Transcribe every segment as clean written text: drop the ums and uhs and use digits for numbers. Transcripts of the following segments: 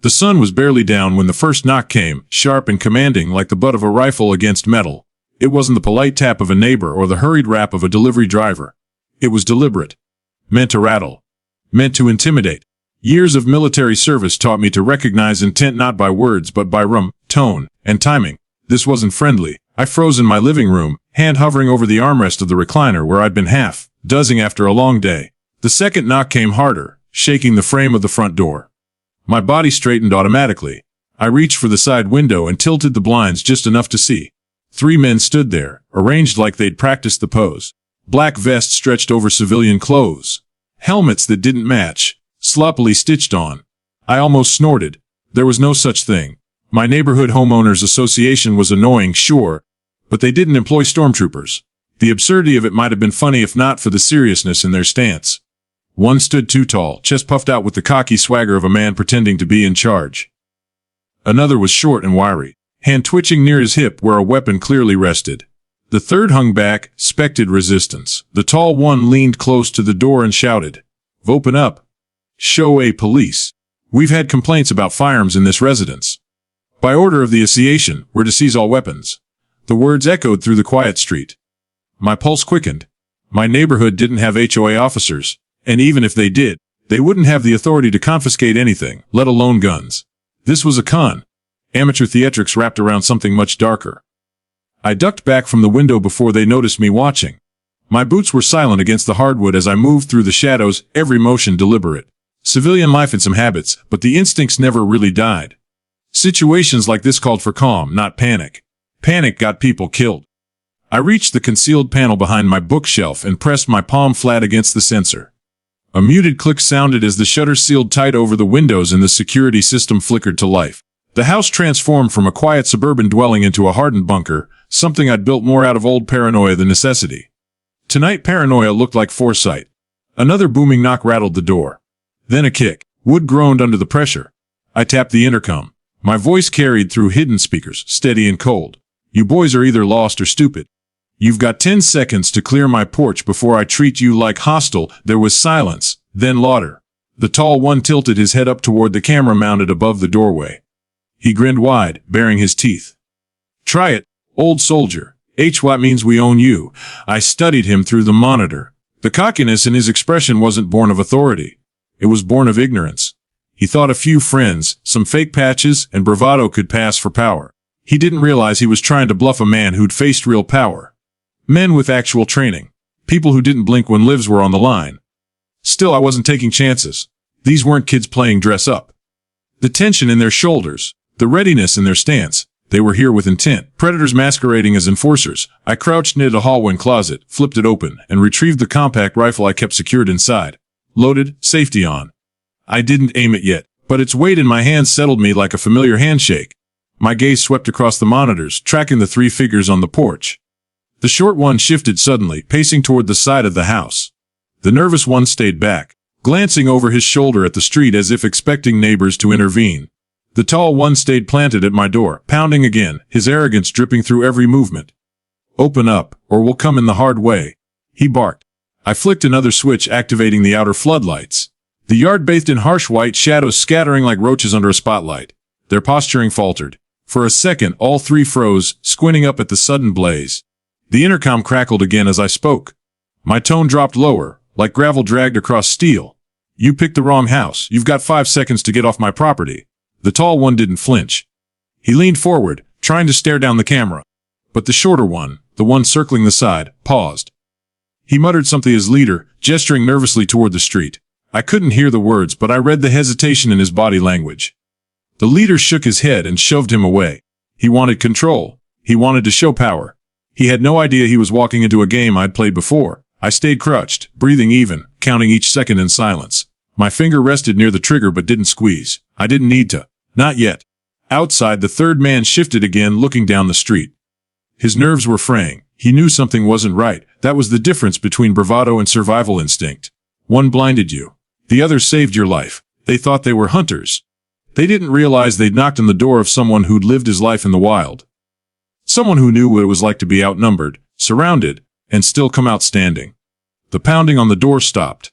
The sun was barely down when the first knock came, sharp and commanding like the butt of a rifle against metal. It wasn't the polite tap of a neighbor or the hurried rap of a delivery driver. It was deliberate. Meant to rattle. Meant to intimidate. Years of military service taught me to recognize intent not by words but by tone, and timing. This wasn't friendly. I froze in my living room, hand hovering over the armrest of the recliner where I'd been dozing after a long day. The second knock came harder, shaking the frame of the front door. My body straightened automatically. I reached for the side window and tilted the blinds just enough to see. 3 men stood there, arranged like they'd practiced the pose. Black vests stretched over civilian clothes. Helmets that didn't match, sloppily stitched on. I almost snorted. There was no such thing. My neighborhood homeowners association was annoying, sure, but they didn't employ stormtroopers. The absurdity of it might have been funny if not for the seriousness in their stance. One stood too tall, chest puffed out with the cocky swagger of a man pretending to be in charge. Another was short and wiry, hand twitching near his hip where a weapon clearly rested. The third hung back, expected resistance. The tall one leaned close to the door and shouted, "Open up. HOA Police. We've had complaints about firearms in this residence. By order of the association, we're to seize all weapons." The words echoed through the quiet street. My pulse quickened. My neighborhood didn't have HOA officers, and even if they did, they wouldn't have the authority to confiscate anything, let alone guns. This was a con. Amateur theatrics wrapped around something much darker. I ducked back from the window before they noticed me watching. My boots were silent against the hardwood as I moved through the shadows, every motion deliberate. Civilian life had some habits, but the instincts never really died. Situations like this called for calm, not panic. Panic got people killed. I reached the concealed panel behind my bookshelf and pressed my palm flat against the sensor. A muted click sounded as the shutter sealed tight over the windows and the security system flickered to life. The house transformed from a quiet suburban dwelling into a hardened bunker, something I'd built more out of old paranoia than necessity. Tonight paranoia looked like foresight. Another booming knock rattled the door. Then a kick. Wood groaned under the pressure. I tapped the intercom. My voice carried through hidden speakers, steady and cold. "You boys are either lost or stupid. You've got 10 seconds to clear my porch before I treat you like hostile." There was silence, then laughter. The tall one tilted his head up toward the camera mounted above the doorway. He grinned wide, baring his teeth. "Try it, old soldier. HOA means we own you." I studied him through the monitor. The cockiness in his expression wasn't born of authority. It was born of ignorance. He thought a few friends, some fake patches, and bravado could pass for power. He didn't realize he was trying to bluff a man who'd faced real power. Men with actual training. People who didn't blink when lives were on the line. Still, I wasn't taking chances. These weren't kids playing dress up. The tension in their shoulders, the readiness in their stance, they were here with intent. Predators masquerading as enforcers. I crouched near the hallway closet, flipped it open, and retrieved the compact rifle I kept secured inside. Loaded, safety on. I didn't aim it yet, but its weight in my hands settled me like a familiar handshake. My gaze swept across the monitors, tracking the 3 figures on the porch. The short one shifted suddenly, pacing toward the side of the house. The nervous one stayed back, glancing over his shoulder at the street as if expecting neighbors to intervene. The tall one stayed planted at my door, pounding again, his arrogance dripping through every movement. "Open up, or we'll come in the hard way," he barked. I flicked another switch, activating the outer floodlights. The yard bathed in harsh white shadows scattering like roaches under a spotlight. Their posturing faltered. For a second, all 3 froze, squinting up at the sudden blaze. The intercom crackled again as I spoke. My tone dropped lower, like gravel dragged across steel. "You picked the wrong house. You've got 5 seconds to get off my property." The tall one didn't flinch. He leaned forward, trying to stare down the camera. But the shorter one, the one circling the side, paused. He muttered something to his leader, gesturing nervously toward the street. I couldn't hear the words, but I read the hesitation in his body language. The leader shook his head and shoved him away. He wanted control. He wanted to show power. He had no idea he was walking into a game I'd played before. I stayed crouched, breathing even, counting each second in silence. My finger rested near the trigger but didn't squeeze. I didn't need to. Not yet. Outside, the third man shifted again, looking down the street. His nerves were fraying. He knew something wasn't right. That was the difference between bravado and survival instinct. One blinded you. The other saved your life. They thought they were hunters. They didn't realize they'd knocked on the door of someone who'd lived his life in the wild. Someone who knew what it was like to be outnumbered, surrounded, and still come out standing. The pounding on the door stopped.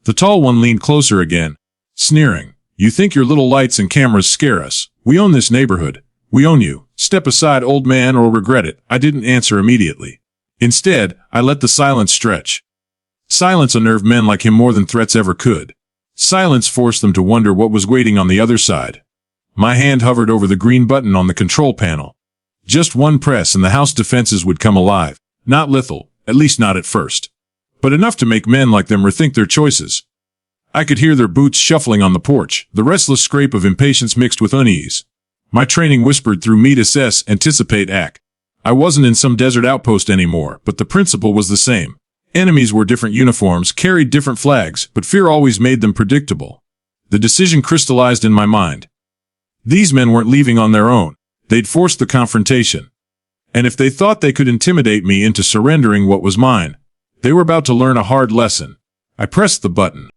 The tall one leaned closer again, sneering. You think your little lights and cameras scare us. We own this neighborhood. We own you. Step aside, old man, or regret it. I didn't answer immediately. Instead, I let the silence stretch. Silence unnerved men like him more than threats ever could. Silence forced them to wonder what was waiting on the other side. My hand hovered over the green button on the control panel. Just one press and the house defenses would come alive. Not lethal, at least not at first. But enough to make men like them rethink their choices. I could hear their boots shuffling on the porch, the restless scrape of impatience mixed with unease. My training whispered through me to assess, anticipate, act. I wasn't in some desert outpost anymore, but the principle was the same. Enemies wore different uniforms, carried different flags, but fear always made them predictable. The decision crystallized in my mind. These men weren't leaving on their own. They'd forced the confrontation. And if they thought they could intimidate me into surrendering what was mine, they were about to learn a hard lesson. I pressed the button.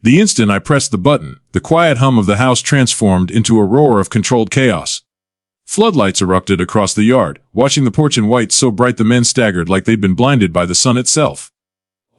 The instant I pressed the button, the quiet hum of the house transformed into a roar of controlled chaos. Floodlights erupted across the yard, washing the porch in white so bright the men staggered like they'd been blinded by the sun itself.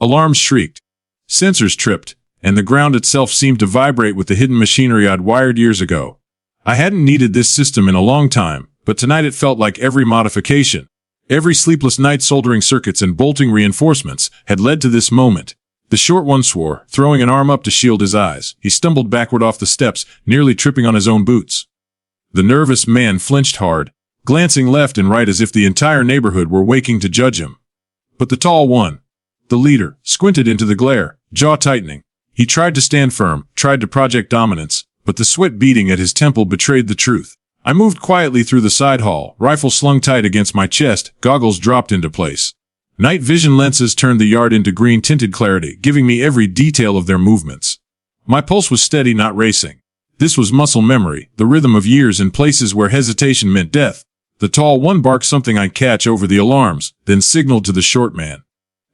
Alarms shrieked. Sensors tripped, and the ground itself seemed to vibrate with the hidden machinery I'd wired years ago. I hadn't needed this system in a long time, but tonight it felt like every modification, every sleepless night soldering circuits and bolting reinforcements, had led to this moment. The short one swore, throwing an arm up to shield his eyes. He stumbled backward off the steps, nearly tripping on his own boots. The nervous man flinched hard, glancing left and right as if the entire neighborhood were waking to judge him. But the tall one, the leader, squinted into the glare, jaw tightening. He tried to stand firm, tried to project dominance, but the sweat beating at his temple betrayed the truth. I moved quietly through the side hall, rifle slung tight against my chest, goggles dropped into place. Night vision lenses turned the yard into green-tinted clarity, giving me every detail of their movements. My pulse was steady, not racing. This was muscle memory, the rhythm of years in places where hesitation meant death. The tall one barked something I'd catch over the alarms, then signaled to the short man.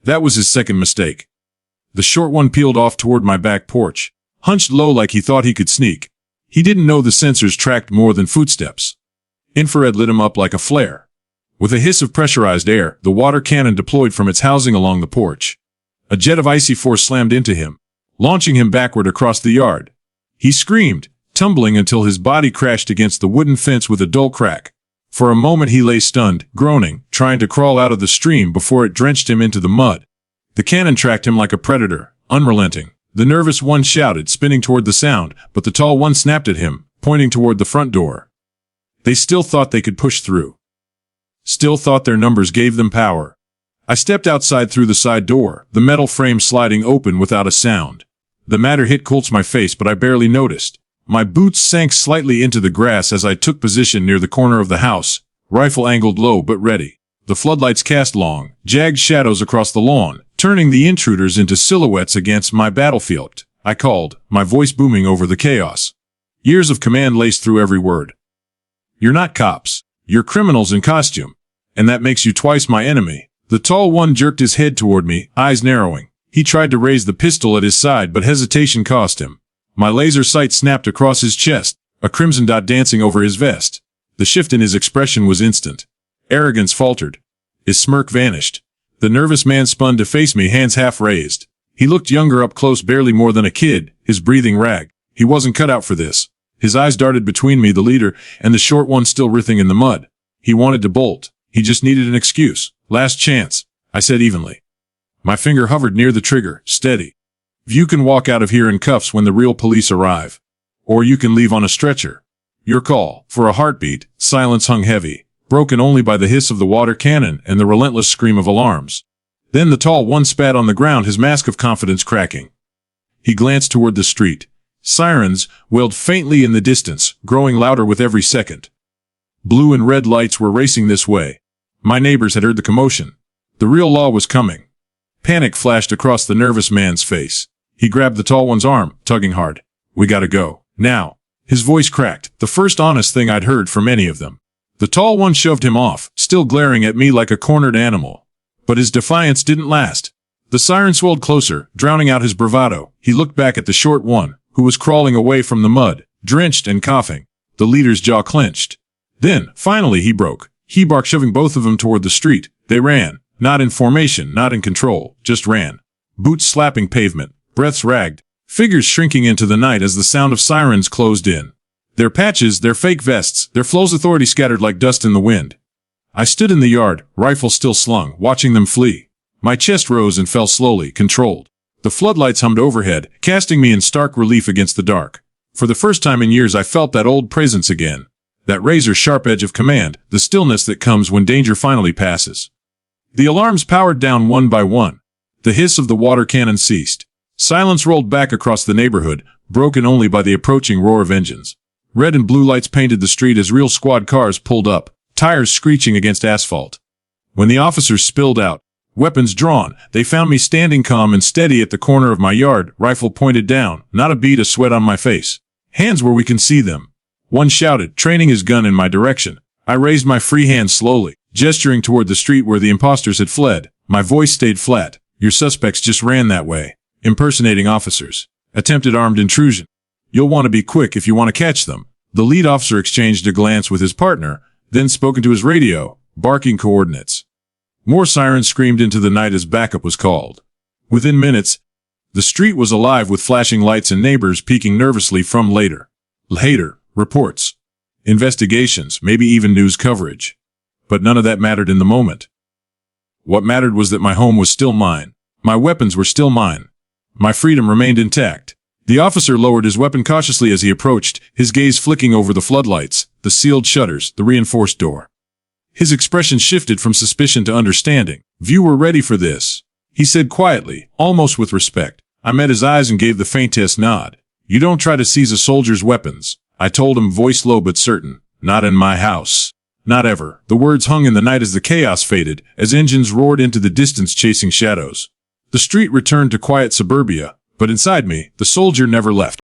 That was his second mistake. The short one peeled off toward my back porch, hunched low like he thought he could sneak. He didn't know the sensors tracked more than footsteps. Infrared lit him up like a flare. With a hiss of pressurized air, the water cannon deployed from its housing along the porch. A jet of icy force slammed into him, launching him backward across the yard. He screamed, tumbling until his body crashed against the wooden fence with a dull crack. For a moment he lay stunned, groaning, trying to crawl out of the stream before it drenched him into the mud. The cannon tracked him like a predator, unrelenting. The nervous one shouted, spinning toward the sound, but the tall one snapped at him, pointing toward the front door. They still thought they could push through. Still thought their numbers gave them power. I stepped outside through the side door, the metal frame sliding open without a sound. The matter hit Colt's my face, but I barely noticed. My boots sank slightly into the grass as I took position near the corner of the house, rifle angled low but ready. The floodlights cast long, jagged shadows across the lawn, turning the intruders into silhouettes against my battlefield. I called, my voice booming over the chaos. Years of command laced through every word. You're not cops. You're criminals in costume. And that makes you twice my enemy. The tall one jerked his head toward me, eyes narrowing. He tried to raise the pistol at his side, but hesitation cost him. My laser sight snapped across his chest, a crimson dot dancing over his vest. The shift in his expression was instant. Arrogance faltered. His smirk vanished. The nervous man spun to face me, hands half raised. He looked younger up close, barely more than a kid, his breathing ragged. He wasn't cut out for this. His eyes darted between me, the leader, and the short one still writhing in the mud. He wanted to bolt. He just needed an excuse. Last chance, I said evenly. My finger hovered near the trigger, steady. You can walk out of here in cuffs when the real police arrive. Or you can leave on a stretcher. Your call. For a heartbeat, silence hung heavy, broken only by the hiss of the water cannon and the relentless scream of alarms. Then the tall one spat on the ground, his mask of confidence cracking. He glanced toward the street. Sirens wailed faintly in the distance, growing louder with every second. Blue and red lights were racing this way. My neighbors had heard the commotion. The real law was coming. Panic flashed across the nervous man's face. He grabbed the tall one's arm, tugging hard. We gotta go. Now. His voice cracked, the first honest thing I'd heard from any of them. The tall one shoved him off, still glaring at me like a cornered animal. But his defiance didn't last. The siren swelled closer, drowning out his bravado. He looked back at the short one, who was crawling away from the mud, drenched and coughing. The leader's jaw clenched. Then, finally, he broke. He barked, shoving both of them toward the street. They ran. Not in formation, not in control, just ran. Boots slapping pavement, breaths ragged. Figures shrinking into the night as the sound of sirens closed in. Their patches, their fake vests, their flows authority scattered like dust in the wind. I stood in the yard, rifle still slung, watching them flee. My chest rose and fell slowly, controlled. The floodlights hummed overhead, casting me in stark relief against the dark. For the first time in years I felt that old presence again. That razor-sharp edge of command, the stillness that comes when danger finally passes. The alarms powered down one by one. The hiss of the water cannon ceased. Silence rolled back across the neighborhood, broken only by the approaching roar of engines. Red and blue lights painted the street as real squad cars pulled up, tires screeching against asphalt. When the officers spilled out, weapons drawn, they found me standing calm and steady at the corner of my yard, rifle pointed down, not a bead of sweat on my face. Hands where we can see them. One shouted, training his gun in my direction. I raised my free hand slowly, gesturing toward the street where the impostors had fled. My voice stayed flat. Your suspects just ran that way. Impersonating officers. Attempted armed intrusion. You'll want to be quick if you want to catch them. The lead officer exchanged a glance with his partner, then spoke into his radio, barking coordinates. More sirens screamed into the night as backup was called. Within minutes, the street was alive with flashing lights and neighbors peeking nervously from later reports, investigations, maybe even news coverage. But none of that mattered in the moment. What mattered was that my home was still mine. My weapons were still mine. My freedom remained intact. The officer lowered his weapon cautiously as he approached, his gaze flicking over the floodlights, the sealed shutters, the reinforced door. His expression shifted from suspicion to understanding. "You were ready for this," he said quietly, almost with respect. I met his eyes and gave the faintest nod. "You don't try to seize a soldier's weapons," I told him, voice low but certain. "Not in my house. Not ever." The words hung in the night as the chaos faded, as engines roared into the distance chasing shadows. The street returned to quiet suburbia, but inside me, the soldier never left.